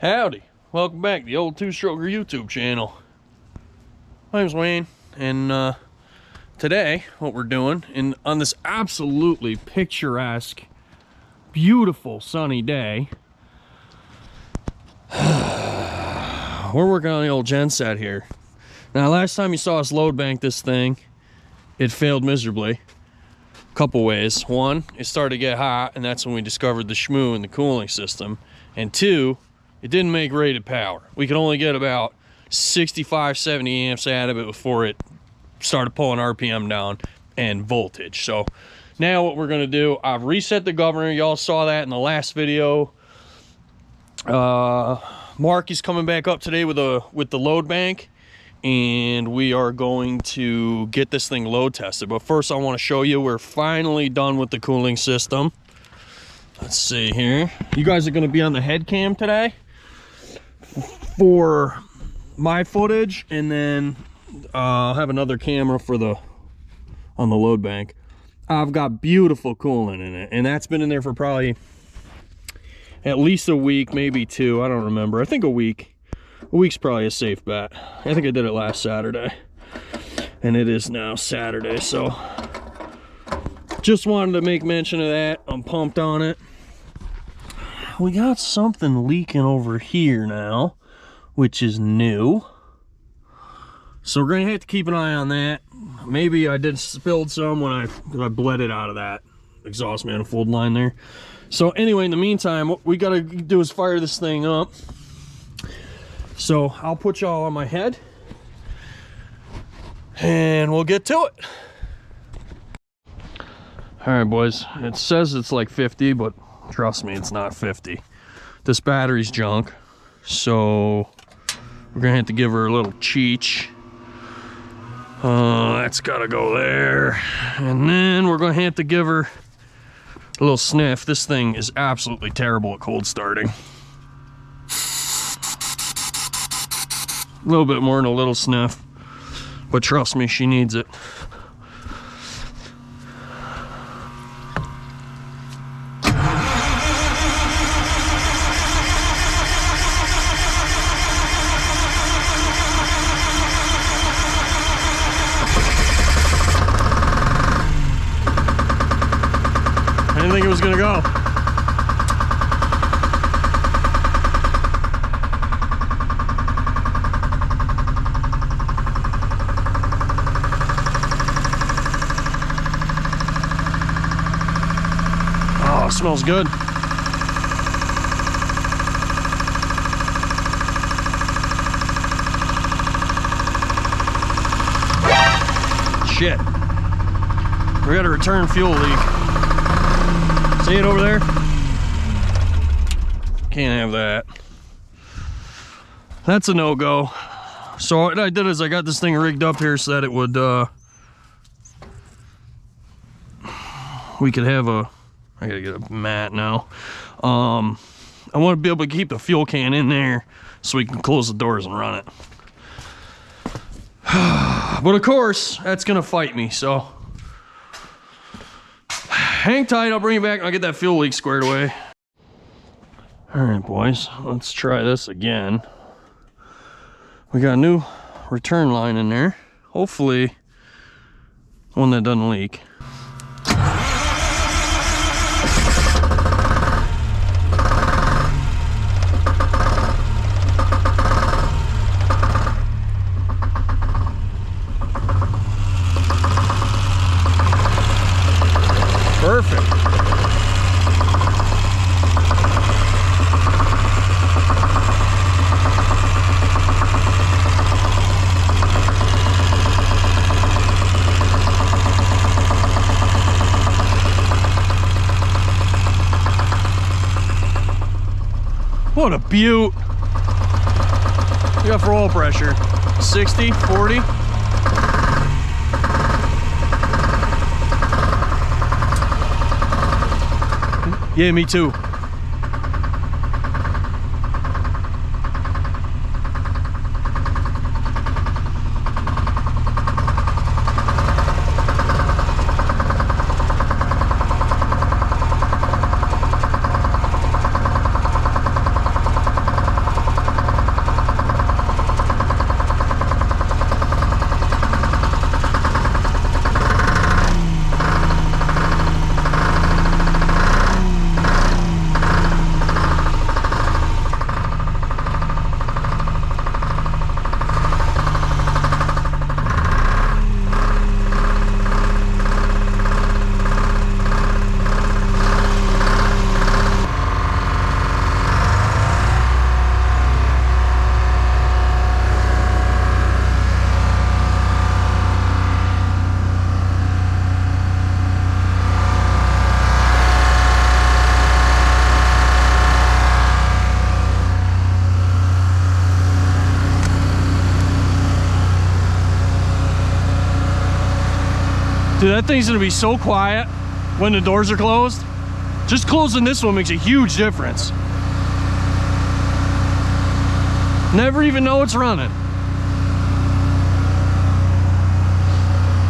Howdy, welcome back to the old two-stroker YouTube channel. My name's Wayne, and today what we're doing on this absolutely picturesque, beautiful sunny day, we're working on the old gen set here. Now, last time you saw us load bank this thing, it failed miserably. A couple ways. One, it started to get hot, and that's when we discovered the shmoo in the cooling system. And two, it didn't make rated power. We could only get about 65, 70 amps out of it before it started pulling RPM down and voltage. So now what we're gonna do, I've reset the governor. Y'all saw that in the last video. Mark is coming back up today with the load bank, and we are going to get this thing load tested. But first I want to show you we're finally done with the cooling system. Let's see here. You guys are going to be on the head cam today for my footage, and then I'll have another camera for on the load bank. I've got beautiful coolant in it, and that's been in there for probably at least a week, maybe two. I don't remember. I think a week. A week's probably a safe bet. I think I did it last Saturday, and it is now Saturday, so just wanted to make mention of that. I'm pumped on it. We got something leaking over here now, which is new, so we're gonna have to keep an eye on that. Maybe I did spilled some when I bled it out of that exhaust manifold line there. So anyway, in the meantime, what we gotta do is fire this thing up. So I'll put y'all on my head and we'll get to it. All right, boys, it says it's like 50, but trust me, it's not 50. This battery's junk, so we're gonna have to give her a little cheech. That's gotta go there. And then we're gonna have to give her a little sniff. This thing is absolutely terrible at cold starting. A little bit more than a little sniff, but trust me, she needs it. I didn't think it was gonna go. Oh, it smells good. Shit. We got a return fuel leak. See it over there? Can't have that. That's a no-go. So what I did is I got this thing rigged up here so that it would, we could have I gotta get a mat now. I want to be able to keep the fuel can in there so we can close the doors and run it. But of course, that's gonna fight me, so hang tight, I'll bring you back and I'll get that fuel leak squared away. All right, boys, let's try this again. We got a new return line in there. Hopefully, one that doesn't leak. Perfect. What a beaut. We got for oil pressure, 60, 40. Yeah, me too. Dude, that thing's gonna be so quiet when the doors are closed. Just closing this one makes a huge difference. Never even know it's running.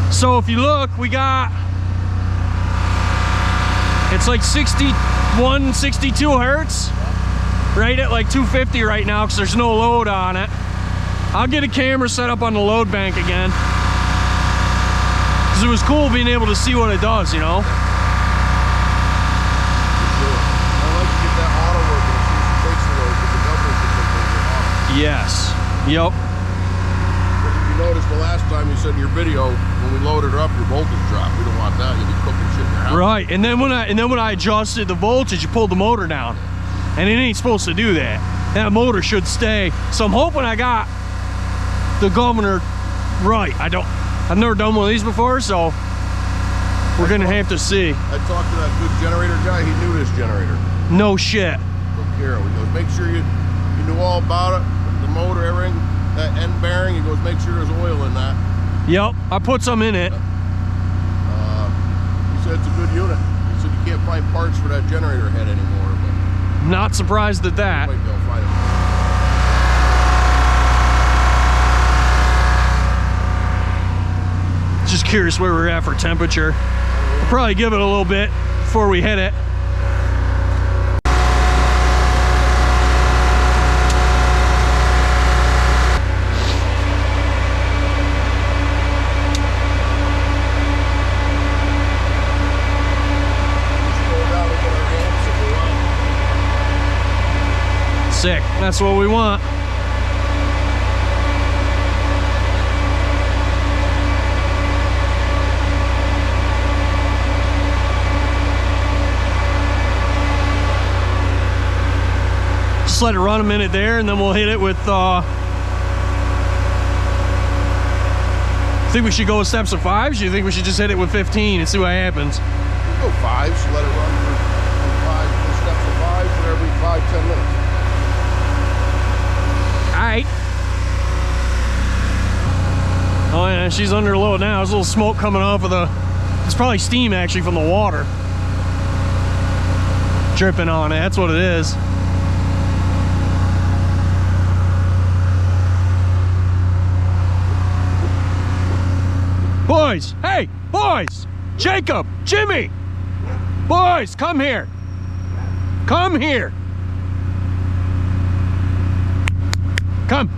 So if you look, we got, it's like 61, 62 hertz. Right at like 250 right now because there's no load on it. I'll get a camera set up on the load bank again. Because it was cool being able to see what it does, you know? Yes. Yep. You noticed the last time you said in your video, when we loaded her up, your voltage dropped. We don't want that. You'll be cooking shit in your house. Right. And then when I adjusted the voltage, you pulled the motor down. And it ain't supposed to do that. That motor should stay. So I'm hoping I got the governor right. I've never done one of these before, so we're gonna have to see. I talked to that good generator guy. He knew this generator. No shit. From Carol. He goes, make sure you knew all about it. The motor, everything, that end bearing. He goes, make sure there's oil in that. Yep, I put some in it. He said it's a good unit. He said you can't find parts for that generator head anymore. But not surprised at that. wait, they'll find it. Just curious where we're at for temperature. We'll probably give it a little bit before we hit it. Sick. That's what we want. Just let it run a minute there, and then we'll hit it with. Think we should go with steps of 5s? Do you think we should just hit it with 15 and see what happens? We'll go 5s. Let it run for 5 steps of 5 for every 5-10 minutes. Alright. Oh yeah, she's under load now. There's a little smoke coming off of the, it's probably steam actually from the water dripping on it. That's what it is. Boys, hey, boys, Jacob, Jimmy, boys, come here. Come here. Come.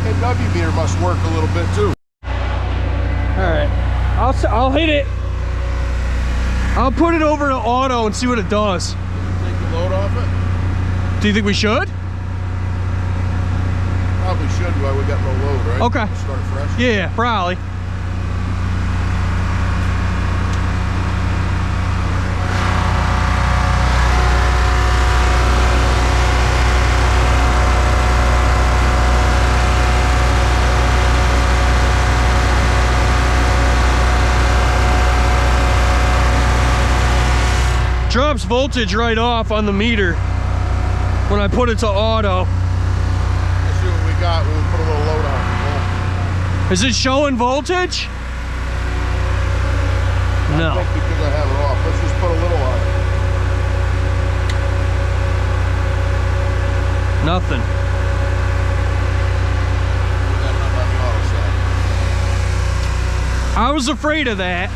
That KW meter must work a little bit too. All right, I'll hit it. I'll put it over to auto and see what it does. Take the load off it? Do you think we should? Probably should, while we got no load, right? Okay. Start fresh. Yeah, probably. Drops voltage right off on the meter when I put it to auto. Let's see what we got when we put a little load on it. Is it showing voltage? No. I think because I have it off. Let's just put a little on it. Nothing. We got nothing on the auto side. I was afraid of that.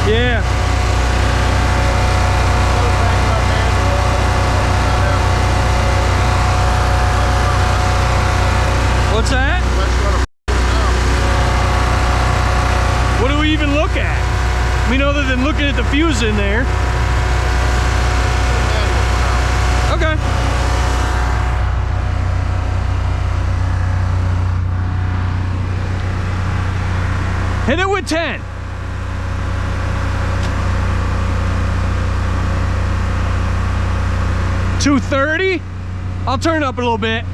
Yeah. What's that? What do we even look at? I mean, other than looking at the fuse in there. Okay. Hit it with 10. $230. I'll turn it up a little bit.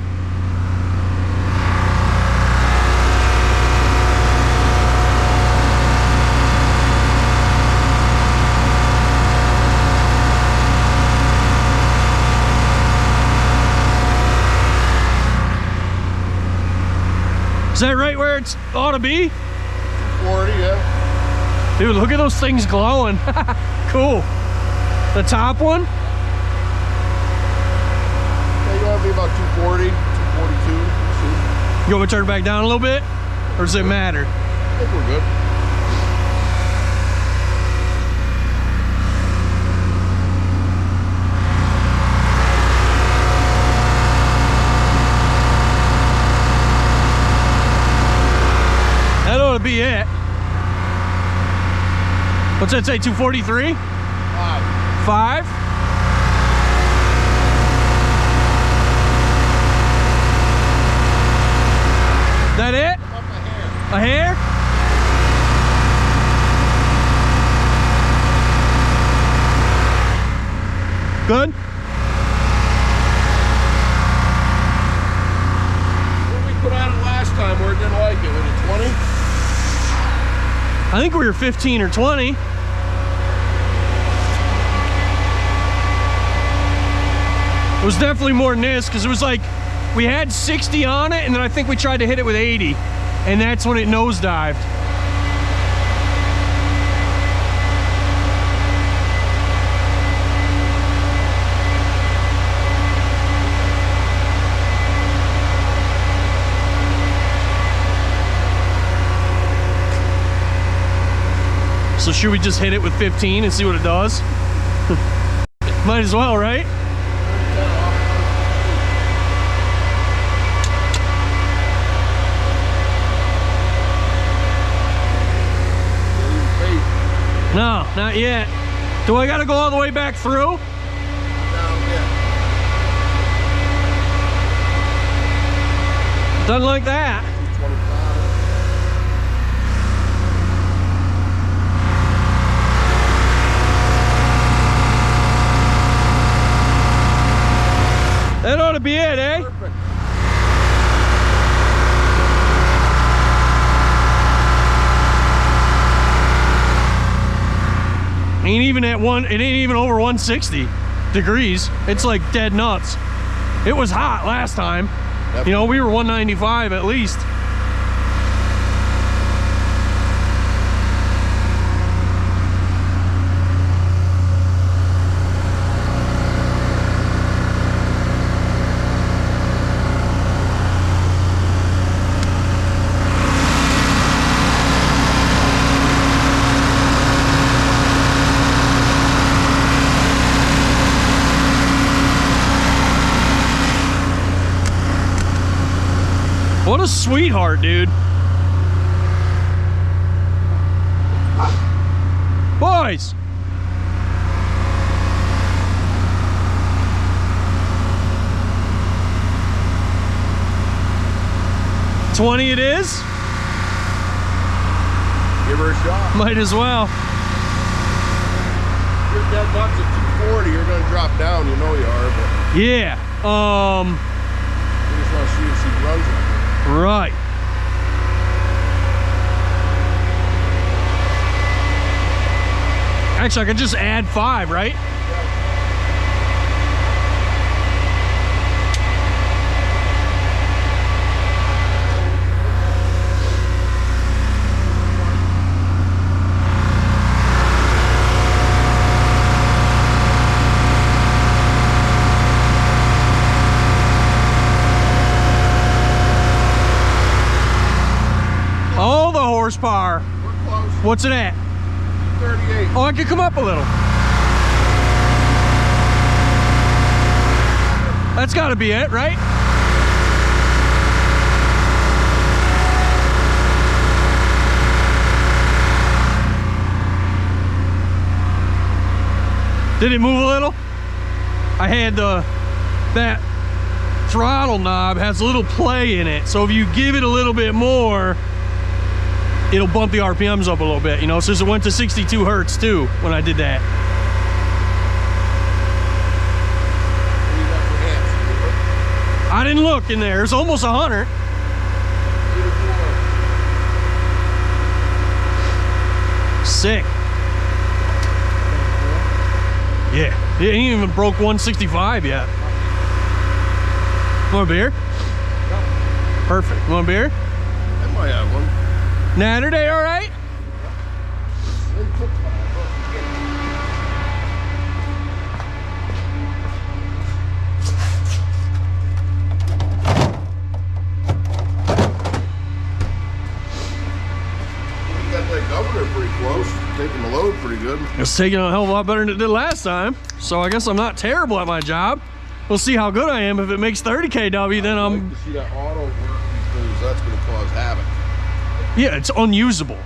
Is that right where it ought to be? 40, yeah. Dude, look at those things glowing. Cool. The top one? Yeah, you want to be about 240, 242. You want me to turn it back down a little bit? Or does it matter? I think we're good. That ought to be it. What's that say, 243? 5? That it? A hair? Good? What did we put on it last time where it didn't like it? Was it 20? I think we were 15 or 20. It was definitely more than this because it was like we had 60 on it and then I think we tried to hit it with 80 and that's when it nosedived. So should we just hit it with 15 and see what it does? Might as well, right? No, not yet. Do I gotta go all the way back through? Doesn't like that. That ought to be it, eh? Perfect. Ain't even at it ain't even over 160 degrees. It's like dead nuts. It was hot last time. You know, we were 195 at least. What a sweetheart, dude. Boys. $20 it is? Give her a shot. Might as well. You're dead nuts at 240, you're gonna drop down, you know you are, but Yeah. you just wanna see if she runs it. Right. Actually, I could just add 5, right? All the horsepower. We're close. What's it at? 38. Oh, I could come up a little. That's got to be it, right? Did it move a little? I had that throttle knob has a little play in it, so if you give it a little bit more, it'll bump the RPMs up a little bit, you know, since it went to 62 hertz too when I did that. I didn't look in there. It's almost 100. Sick. Yeah, it ain't even broke 165 yet. Want a beer? Perfect. You want a beer? I might have one. Natterday, all right? Pretty close, taking the load pretty good. It's taking a hell of a lot better than it did last time, so I guess I'm not terrible at my job. We'll see how good I am. If it makes 30 kW, then I'm... like to see that auto work, because that's going to cause havoc. Yeah, it's unusable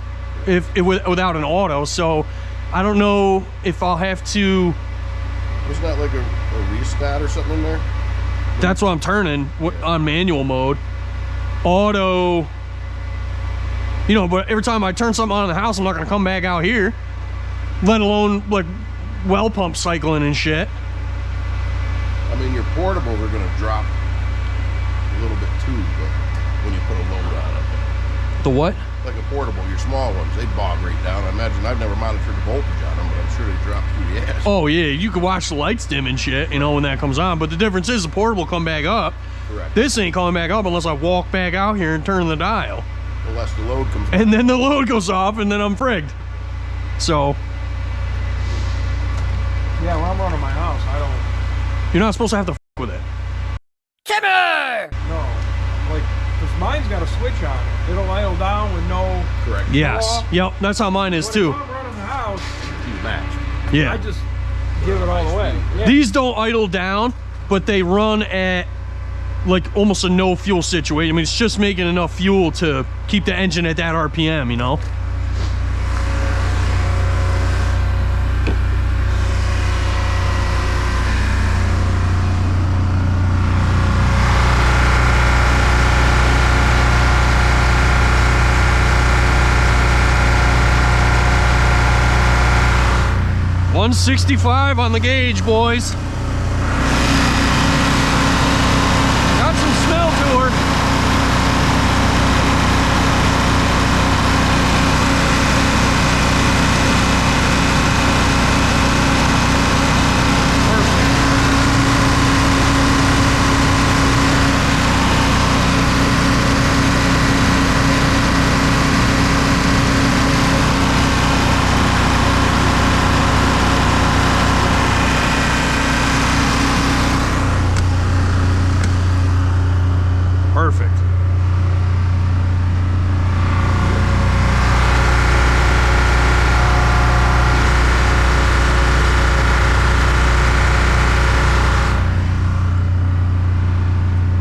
without an auto, so I don't know if I'll have to... Wasn't that like a restat or something in there? That's what I'm turning on manual mode. Auto... You know, but every time I turn something on in the house, I'm not going to come back out here. Let alone, like, well pump cycling and shit. I mean, your portables are going to drop a little bit too, but when you put a load on it. The what? Like a portable, your small ones, they bog right down. I imagine, I've never monitored the voltage on them, but I'm sure they drop through the ass. Oh, yeah, you can watch the lights dim and shit, you know, when that comes on. But the difference is the portable come back up. Correct. This ain't coming back up unless I walk back out here and turn the dial. Unless the load comes and then the load goes off, and then I'm frigged. So yeah, when I'm running my house, I don't... You're not supposed to have to f with it. Timber! No, like, because mine's got a switch on it. It'll idle down with no... Correct. Yes. Yep, that's how mine is too. If I'm running the house, he's matched. Yeah. I just give it all away. Yeah. These don't idle down, but they run at like almost a no fuel situation. I mean, it's just making enough fuel to keep the engine at that RPM, you know? $165 on the gauge, boys. Got some smell to her. Perfect.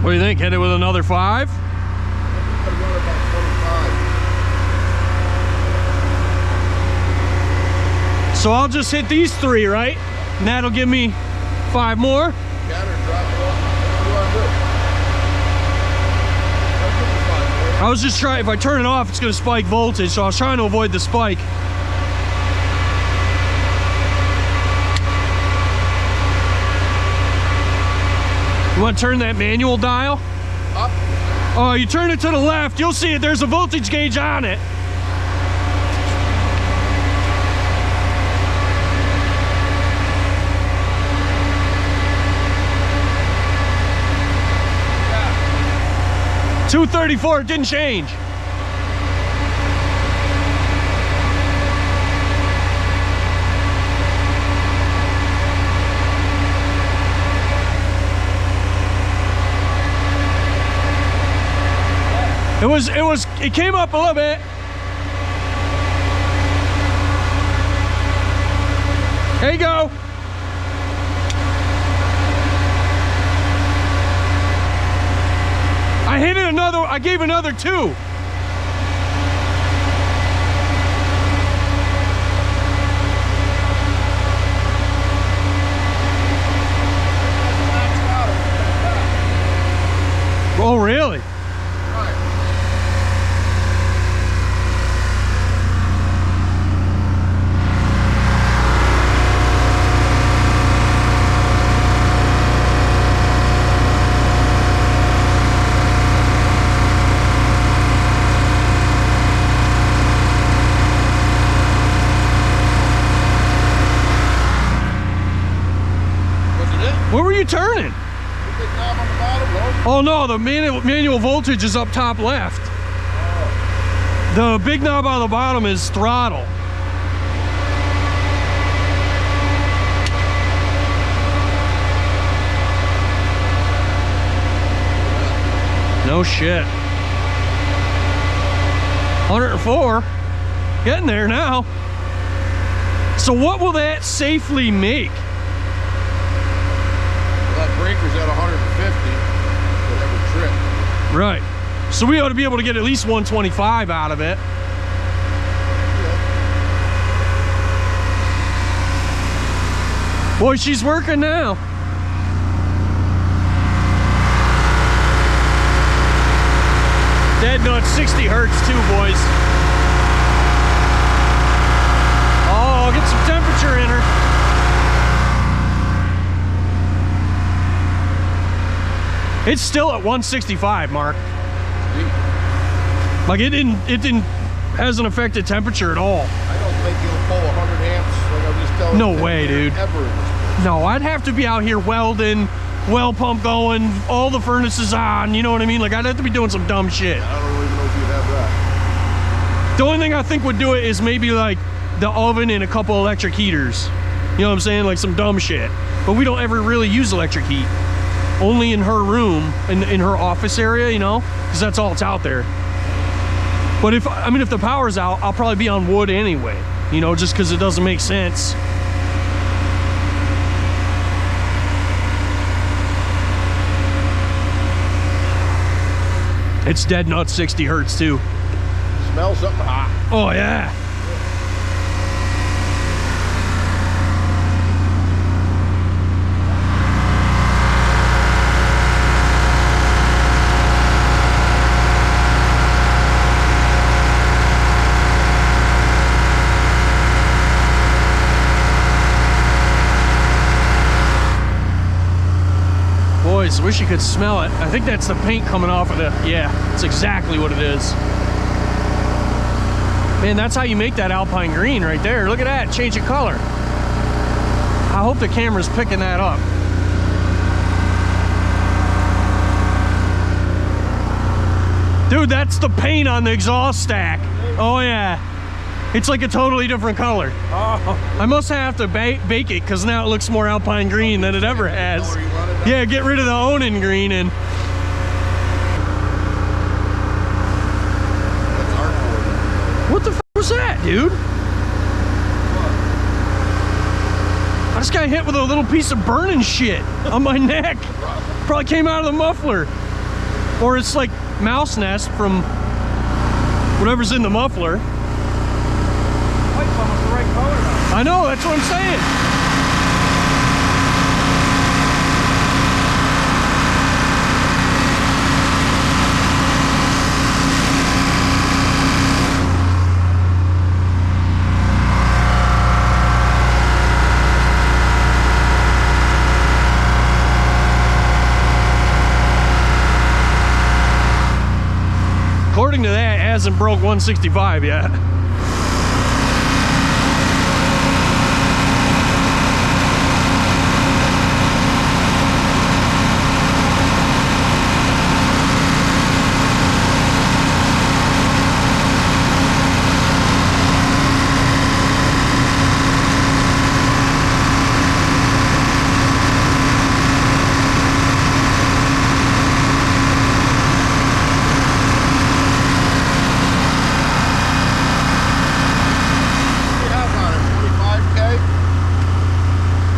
What do you think? Hit it with another 5? So I'll just hit these 3, right? And that'll give me 5 more. I was just trying, if I turn it off, it's gonna spike voltage, so I was trying to avoid the spike. You wanna turn that manual dial? Up. Oh, you turn it to the left, you'll see it, there's a voltage gauge on it. Yeah. 234, it didn't change. It came up a little bit. There you go. I hit it another, I gave another 2. Oh, really? you turning? The big knob on the bottom, no? Oh no, the manual voltage is up top left. Oh. The big knob on the bottom is throttle. No shit. 104. Getting there now. So what will that safely make? Well, that breaker's at 150, whatever trip. Right. So we ought to be able to get at least 125 out of it. Boy, she's working now. Dead nuts, 60 hertz too, boys. Oh, I'll get some temperature in her. It's still at 165, Mark. Like it hasn't affected temperature at all. I don't think you'll pull 100 amps like I was just telling you. No way, dude. Ever in this place. No, I'd have to be out here welding, well pump going, all the furnaces on, you know what I mean? Like I'd have to be doing some dumb shit. I don't even know if you'd have that. The only thing I think would do it is maybe like the oven and a couple electric heaters. You know what I'm saying? Like some dumb shit. But we don't ever really use electric heat. Only in her room, in her office area, you know? Because that's all it's out there. But if the power's out, I'll probably be on wood anyway. You know, just because it doesn't make sense. It's dead nuts 60 hertz too. Smells something hot. Oh yeah. Boys, wish you could smell it. I think that's the paint coming off of the, yeah, that's exactly what it is. Man, that's how you make that Alpine green right there. Look at that, change of color. I hope the camera's picking that up. Dude, that's the paint on the exhaust stack. Oh yeah. It's like a totally different color. Oh. I must have to bake it because now it looks more Alpine green than it ever has. Yeah, get rid of the Onan green and... What the f was that, dude? I just got hit with a little piece of burning shit on my neck. Probably came out of the muffler. Or it's like mouse nest from whatever's in the muffler. Light's almost the right color now. I know, that's what I'm saying. According to that, it hasn't broke 165 yet.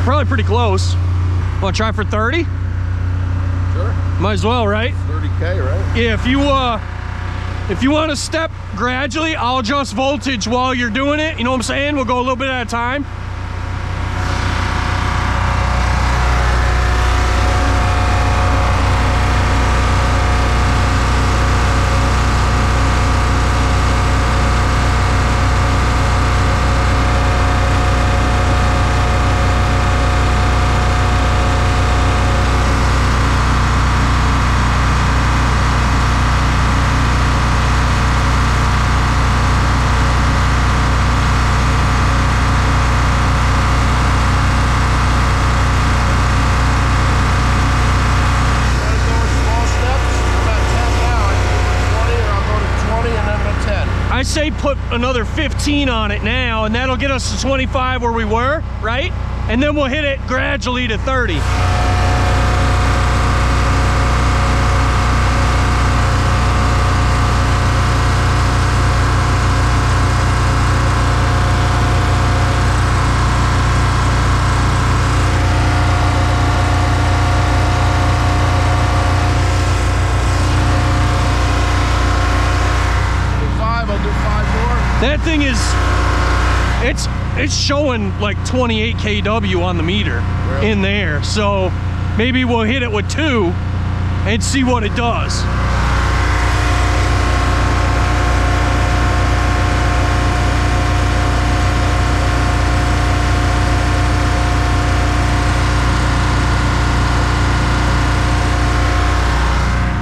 Probably pretty close. Want to try for 30? Sure. Might as well, right? 30K, right? Yeah, if you want to step gradually, I'll adjust voltage while you're doing it. You know what I'm saying? We'll go a little bit at a time. I say put another 15 on it now, and that'll get us to 25 where we were, right? And then we'll hit it gradually to 30. That thing is, it's showing like 28 kW on the meter in there. So maybe we'll hit it with 2 and see what it does.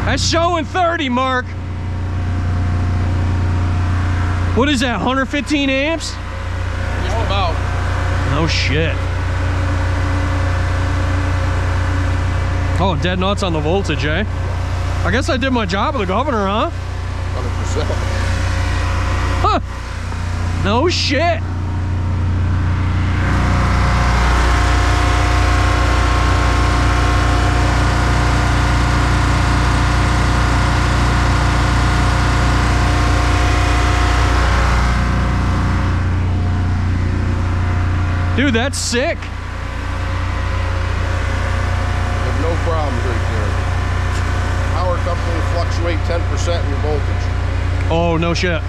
That's showing 30, Mark. What is that, 115 amps? Just about. No shit. Oh, dead nuts on the voltage, eh? I guess I did my job with the governor, huh? 100%. Huh. No shit. Dude, that's sick. You have no problems right there. Power company will fluctuate 10% in your voltage. Oh, no shit.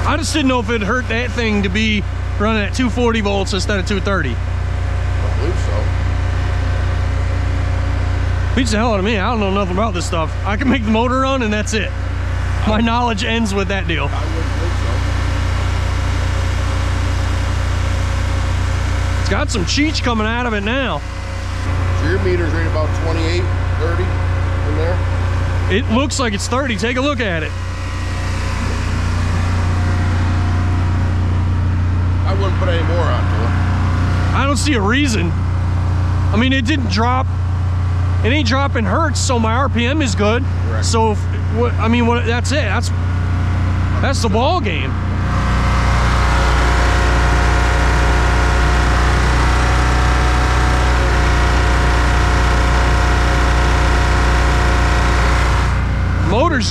I just didn't know if it hurt that thing to be running at 240 volts instead of 230. I believe so. Beats the hell out of me. I don't know nothing about this stuff. I can make the motor run and that's it. My knowledge ends with that deal. I wouldn't think so. Got some cheech coming out of it now. So your meter's right about 28, 30 in there? It looks like it's 30. Take a look at it. I wouldn't put any more onto it. I don't see a reason. I mean, it didn't drop. It ain't dropping hertz, so my RPM is good. Correct. So, I mean, that's it. That's the ball game.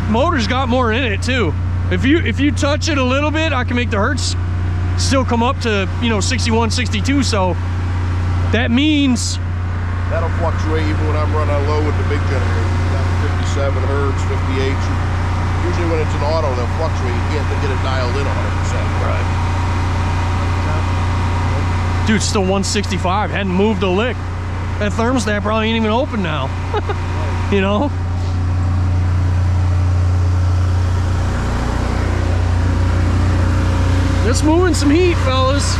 Motor's got more in it too. If you touch it a little bit, I can make the hertz still come up to, you know, 61, 62. So that means that'll fluctuate even when I'm running low with the big generator. You got 57 hertz, 58. Usually when it's an auto, they'll fluctuate. You can't get it dialed in 100%. Right. Dude, still 165. Hadn't moved a lick. That thermostat probably ain't even open now. You know? It's moving some heat, fellas.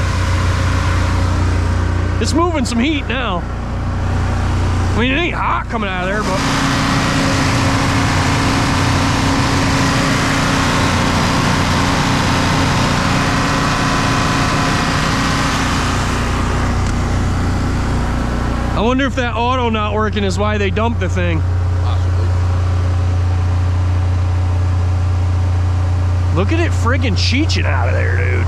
It's moving some heat now. I mean, it ain't hot coming out of there, but... I wonder if that auto not working is why they dumped the thing. Possibly. Look at it friggin' cheeching out of there, dude.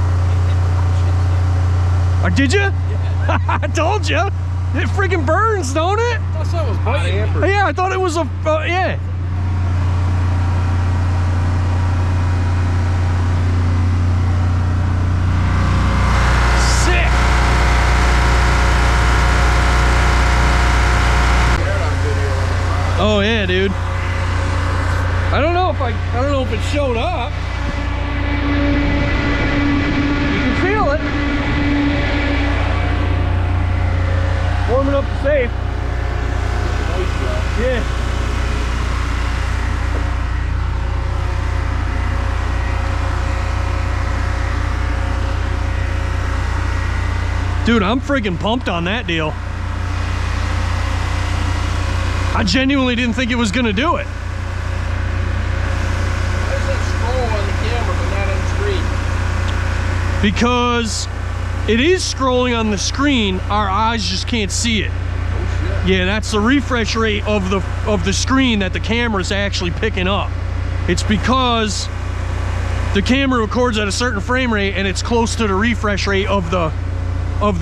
Did you? Yeah. I told you. It friggin' burns, don't it? I thought it was biting. Yeah, I thought it was a, yeah. Sick. Oh yeah, dude. I don't know if it showed up. You can feel it. Warming up the safe. Yeah. Dude, I'm freaking pumped on that deal. I genuinely didn't think it was gonna do it. Why does that scroll on the camera but not on the screen? Because it is scrolling on the screen, our eyes just can't see it. Oh shit. Yeah, that's the refresh rate of the screen that the camera's actually picking up. It's because the camera records at a certain frame rate and it's close to the refresh rate of the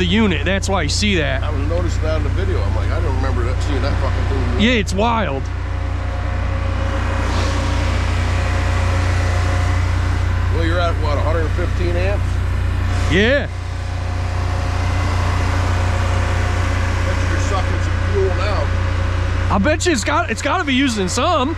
unit. That's why you see that. I was noticing that in the video. I'm like, I don't remember seeing that fucking thing. Yeah, it's wild. Well, you're at what, 115 amps? Yeah. Bet you're sucking some fuel now. I bet you it's got to be using some.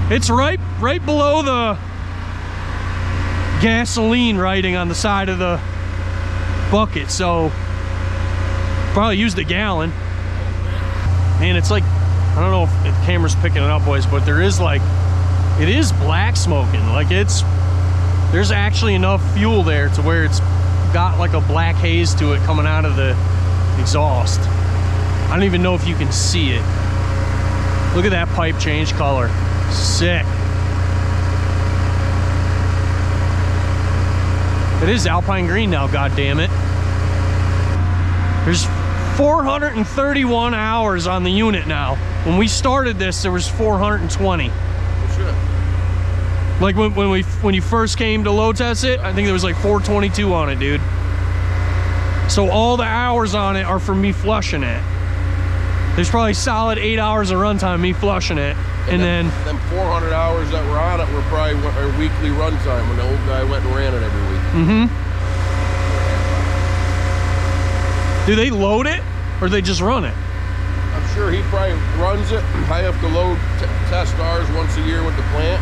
It's right below the gasoline writing on the side of the bucket, so probably used a gallon. And it's like, I don't know if the camera's picking it up, boys, but there is like, it is black smoking. Like there's actually enough fuel there to where it's got like a black haze to it coming out of the exhaust. I don't even know if you can see it. Look at that pipe change color. Sick. It is Alpine green now, god damn it. There's 431 hours on the unit now. When we started this, there was 420. Oh, shit. Like when you first came to load test it, I think there was like 422 on it, dude. So all the hours on it are from me flushing it. There's probably solid 8 hours of runtime me flushing it. And then 400 hours that were on it were probably our weekly run time when the old guy went and ran it every week. Mm-hmm. Do they load it or they just run it? I'm sure he probably runs it. I have to load test ours once a year with the plant.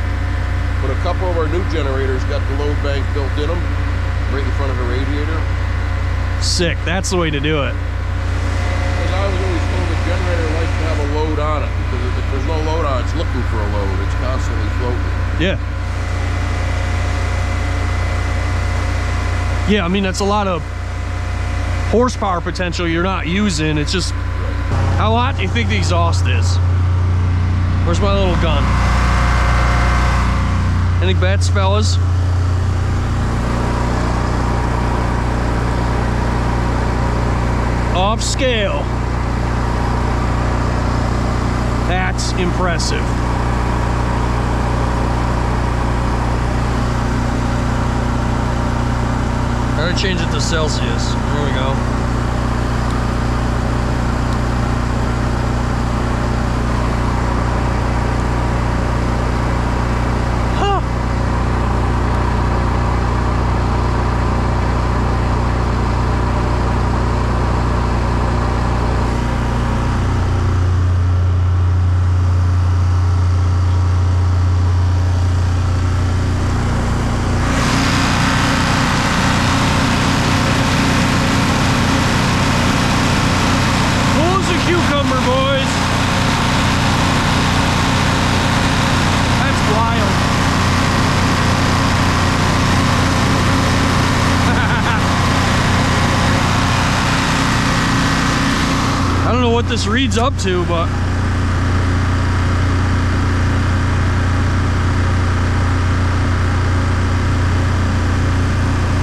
But a couple of our new generators got the load bank built in them, right in front of the radiator. Sick. That's the way to do it. Because I was always told the generator likes to have a load on it, because if there's no load on it, it's looking for a load. It's constantly floating. Yeah. Yeah, I mean, that's a lot of horsepower potential you're not using. It's just, how hot do you think the exhaust is? Where's my little gun? Any bets, fellas? Off scale. That's impressive. I'm gonna change it to Celsius. There we go. What this reads up to, but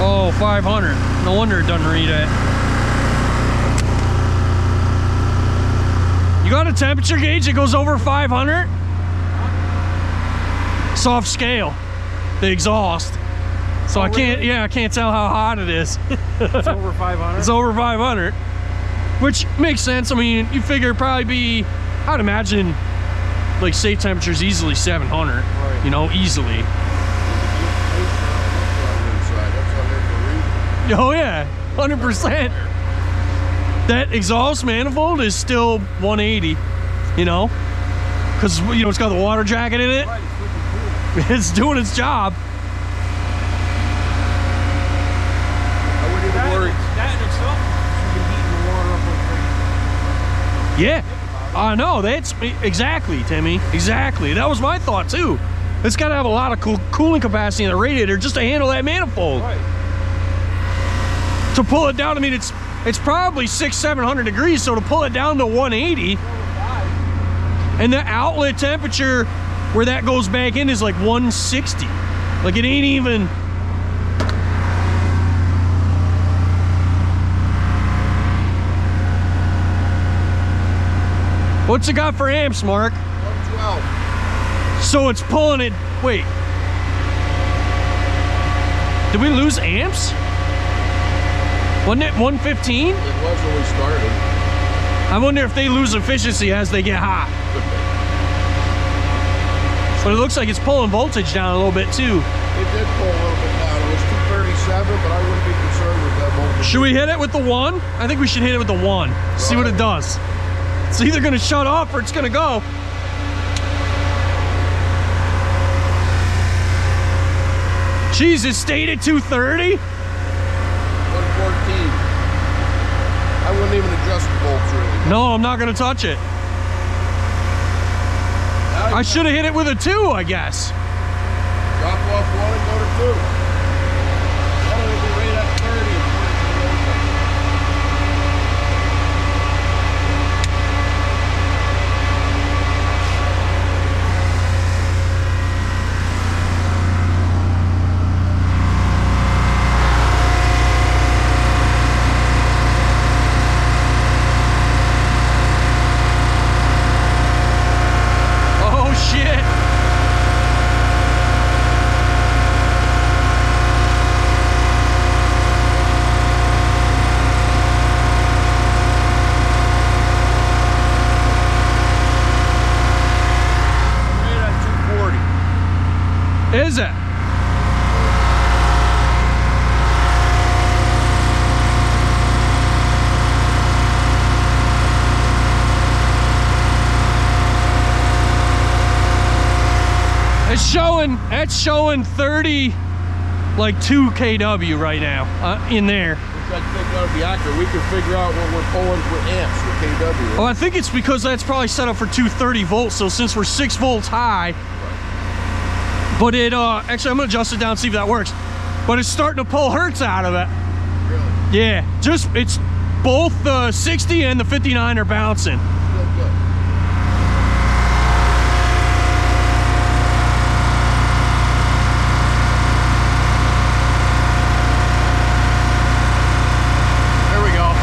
oh, 500. No wonder it doesn't read it. You got a temperature gauge that goes over 500? Soft scale, the exhaust. So I can't, yeah, I can't tell how hot it is. It's over 500? It's over 500. Which makes sense. I mean, you figure it'd probably be, I'd imagine, like safe temperature's easily 700. Right. You know, easily. Oh yeah, 100%. That exhaust manifold is still 180, you know, because you know it's got the water jacket in it. Right, it's looking cool. It's doing its job. I wouldn't even worry. That in itself should be heating the water up like crazy. Yeah, I know. That's exactly, Timmy. Exactly. That was my thought too. It's got to have a lot of cooling capacity in the radiator just to handle that manifold. Right. To pull it down, I mean, it's probably 600-700 degrees. So to pull it down to 180, and the outlet temperature where that goes back in is like 160. Like it ain't even. What's it got for amps, Mark? 112. So it's pulling it. Wait. Did we lose amps? Wasn't it 115? It was when we started. I wonder if they lose efficiency as they get hot. But it looks like it's pulling voltage down a little bit too. It did pull a little bit down. It was 237, but I wouldn't be concerned with that voltage. Should we hit it with the 1? I think we should hit it with the 1. See what it does. It's either gonna shut off or it's gonna go. Jeez, it stayed at 230? 114. I wouldn't even adjust the bolts really. No, I'm not gonna touch it. I should have hit it with a 2, I guess. Drop off 1 and go to 2. That'll be right at 30 and put it to the load bank. Is it? It's showing 30, like 2 kW right now in there. Which I think that would be accurate. We can figure out what we're pulling for amps for kW. Oh, I think it's because that's probably set up for 230 volts. So since we're 6 volts high, but it actually I'm gonna adjust it down and see if that works. But it's starting to pull hertz out of it. Really? Yeah, just it's both the 60 and the 59 are bouncing. Still good. There we go.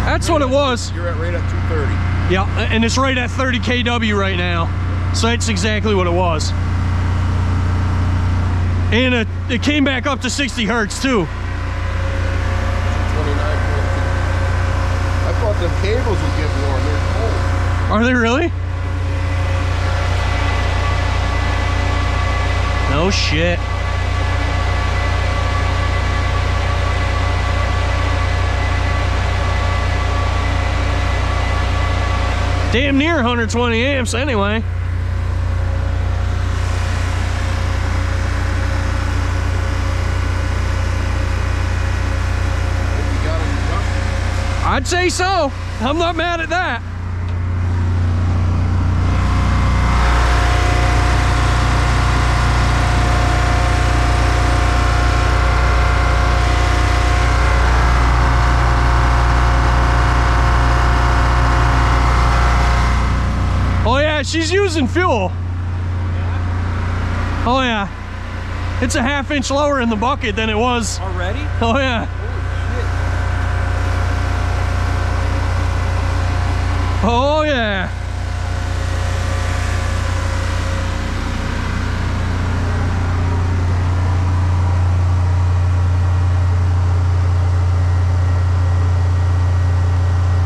That's what it was. You're at right at 230. Yeah, and it's right at 30 kW right now. So that's exactly what it was. And it came back up to 60 hertz too. 29.2. I thought the cables would get warm. They're cold. Are they really? No shit. Damn near 120 amps anyway. I'd say so. I'm not mad at that. Oh yeah, she's using fuel. Oh yeah. It's a ½ inch lower in the bucket than it was. Already? Oh yeah. Oh yeah.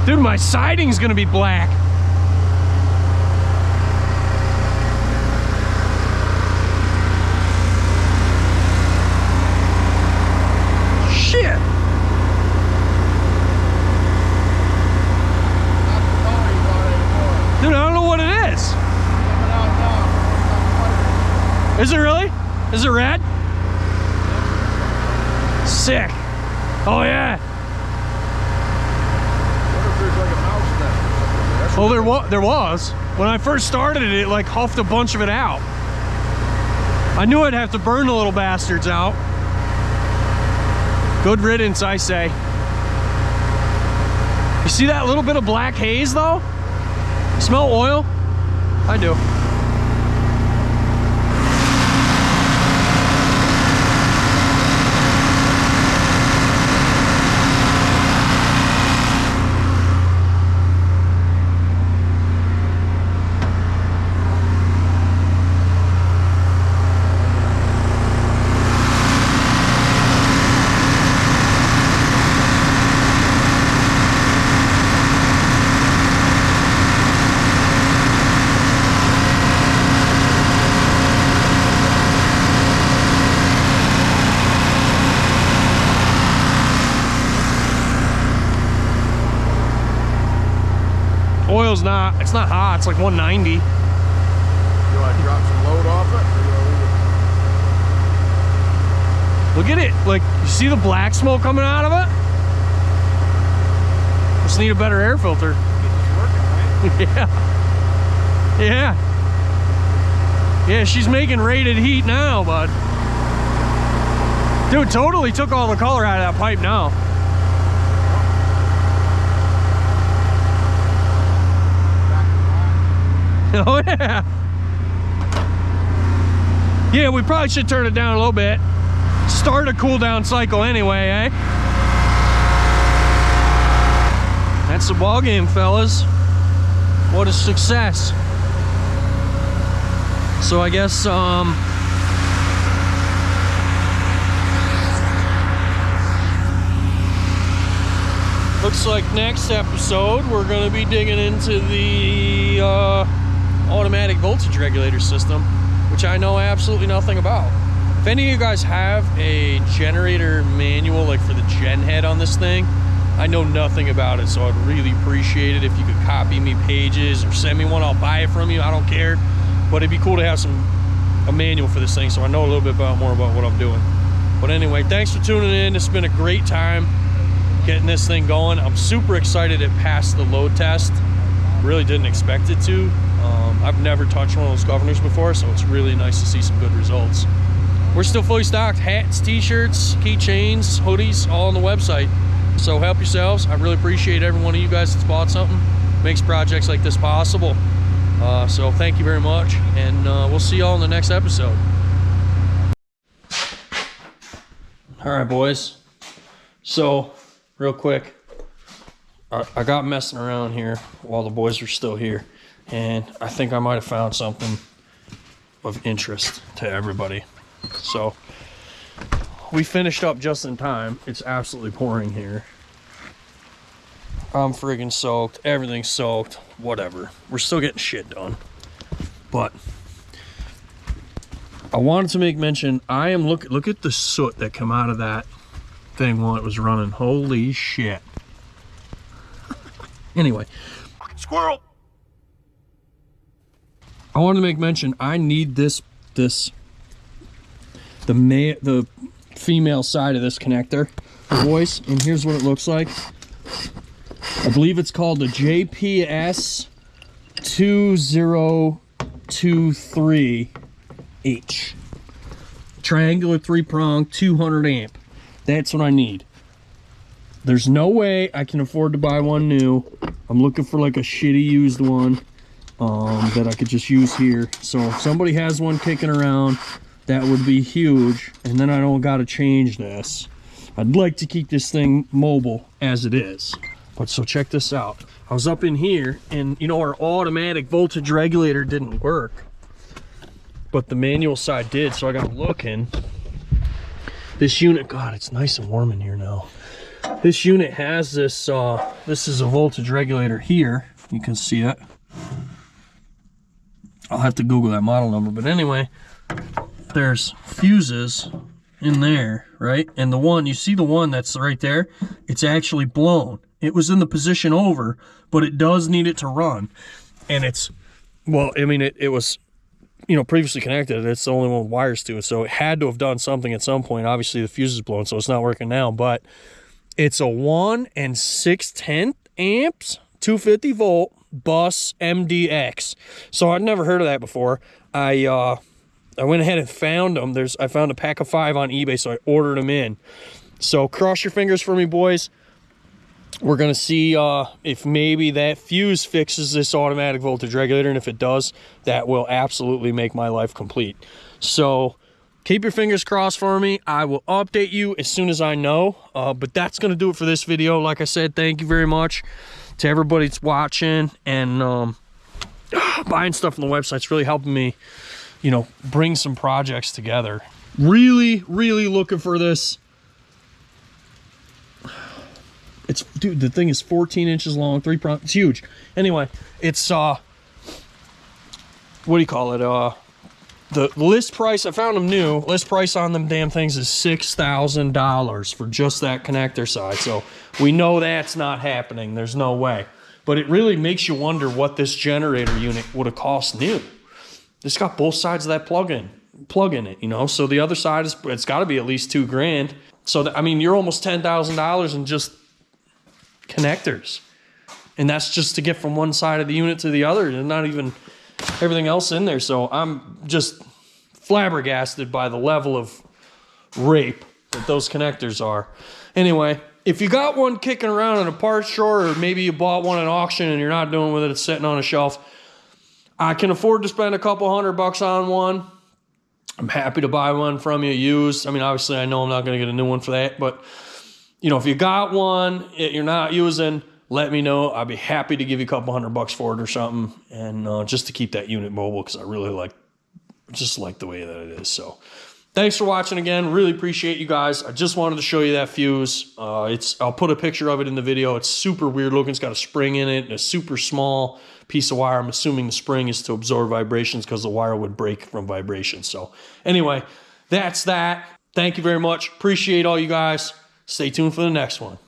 Dude, my siding's gonna be black. Is it really? Is it red? Sick. Oh yeah. What if there's like a mouse nest or something? That's Well, there was. When I first started it, it like huffed a bunch of it out. I knew I'd have to burn the little bastards out. Good riddance, I say. You see that little bit of black haze though? Smell oil? I do. Oil's not, it's not hot, it's like 190. You want to drop some load off it? Or you Look at it, like, you see the black smoke coming out of it? Just need a better air filter. Yeah. Yeah. Yeah, she's making rated heat now, bud. Dude, totally took all the color out of that pipe now. Oh yeah. Yeah, we probably should turn it down a little bit. Start a cool down cycle anyway, eh? That's the ball game, fellas. What a success. So I guess looks like next episode we're gonna be digging into the automatic voltage regulator system, which I know absolutely nothing about. If any of you guys have a generator manual, like for the gen head on this thing, I know nothing about it, so I'd really appreciate it if you could copy me pages or send me one. I'll buy it from you, I don't care, but it'd be cool to have a manual for this thing so I know a little bit more about what I'm doing. But anyway, thanks for tuning in. It's been a great time getting this thing going. I'm super excited it passed the load test. Really didn't expect it to. I've never touched one of those governors before, so it's really nice to see some good results. We're still fully stocked. Hats, t-shirts, keychains, hoodies, all on the website. So help yourselves. I really appreciate every one of you guys that's bought something. Makes projects like this possible. So thank you very much, and we'll see y'all in the next episode. All right, boys. So, real quick, I got messing around here while the boys are still here, and I think I might have found something of interest to everybody. So we finished up just in time. It's absolutely pouring here. I'm friggin' soaked, everything's soaked, whatever. We're still getting shit done. But I wanted to make mention, I am look at the soot that come out of that thing while it was running. Holy shit. Anyway, squirrel. I wanted to make mention, I need the female side of this connector, boys, and here's what it looks like. I believe it's called the JPS 2023H. Triangular 3-prong 200 amp. That's what I need. There's no way I can afford to buy one new. I'm looking for like a shitty used one that I could just use here. So if somebody has one kicking around, that would be huge, and then I don't gotta change this. I'd like to keep this thing mobile as it is. But so check this out. I was up in here, and you know, our automatic voltage regulator didn't work, but the manual side did, so I got looking. This unit, God, it's nice and warm in here now. This unit has this, this is a voltage regulator here. You can see it. I'll have to Google that model number, but anyway, there's fuses in there, right? And the one, you see the one that's right there? It's actually blown. It was in the position over, but it does need it to run. And it's, well, I mean, it was previously connected it. It's the only one with wires to it. So it had to have done something at some point. Obviously the fuse is blown, so it's not working now, but it's a 1 6/10 amps, 250 volt bus MDX. So I'd never heard of that before. I went ahead and found them. I found a pack of 5 on eBay, so I ordered them in. So cross your fingers for me, boys. We're gonna see if maybe that fuse fixes this automatic voltage regulator, and if it does, that will absolutely make my life complete. So keep your fingers crossed for me. I will update you as soon as I know. But that's gonna do it for this video. Like I said, thank you very much to everybody that's watching and buying stuff on the website. It's really helping me, bring some projects together. Really, really looking for this. Dude, the thing is 14 inches long, 3 prong. It's huge. Anyway, it's what do you call it? The list price, I found them new. List price on them damn things is $6,000 for just that connector side. So we know that's not happening. There's no way. But it really makes you wonder what this generator unit would have cost new. It's got both sides of that plug in it, So the other side it's got to be at least $2,000. So I mean, you're almost $10,000 in just connectors, and that's just to get from one side of the unit to the other, and not even everything else in there. So I'm just flabbergasted by the level of rape that those connectors are. Anyway, if you got one kicking around in a parts store, or maybe you bought one at auction and you're not doing with it, it's sitting on a shelf, I can afford to spend a couple $100 on one. I'm happy to buy one from you used. I mean, obviously I know I'm not going to get a new one for that, but if you got one you're not using, let me know. I'd be happy to give you a couple $100 for it or something, and just to keep that unit mobile, because I really like the way that it is. So thanks for watching again. Really appreciate you guys. I just wanted to show you that fuse. I'll put a picture of it in the video. It's super weird looking. It's got a spring in it and a super small piece of wire. I'm assuming the spring is to absorb vibrations, because the wire would break from vibrations. So anyway, that's that. Thank you very much. Appreciate all you guys. Stay tuned for the next one.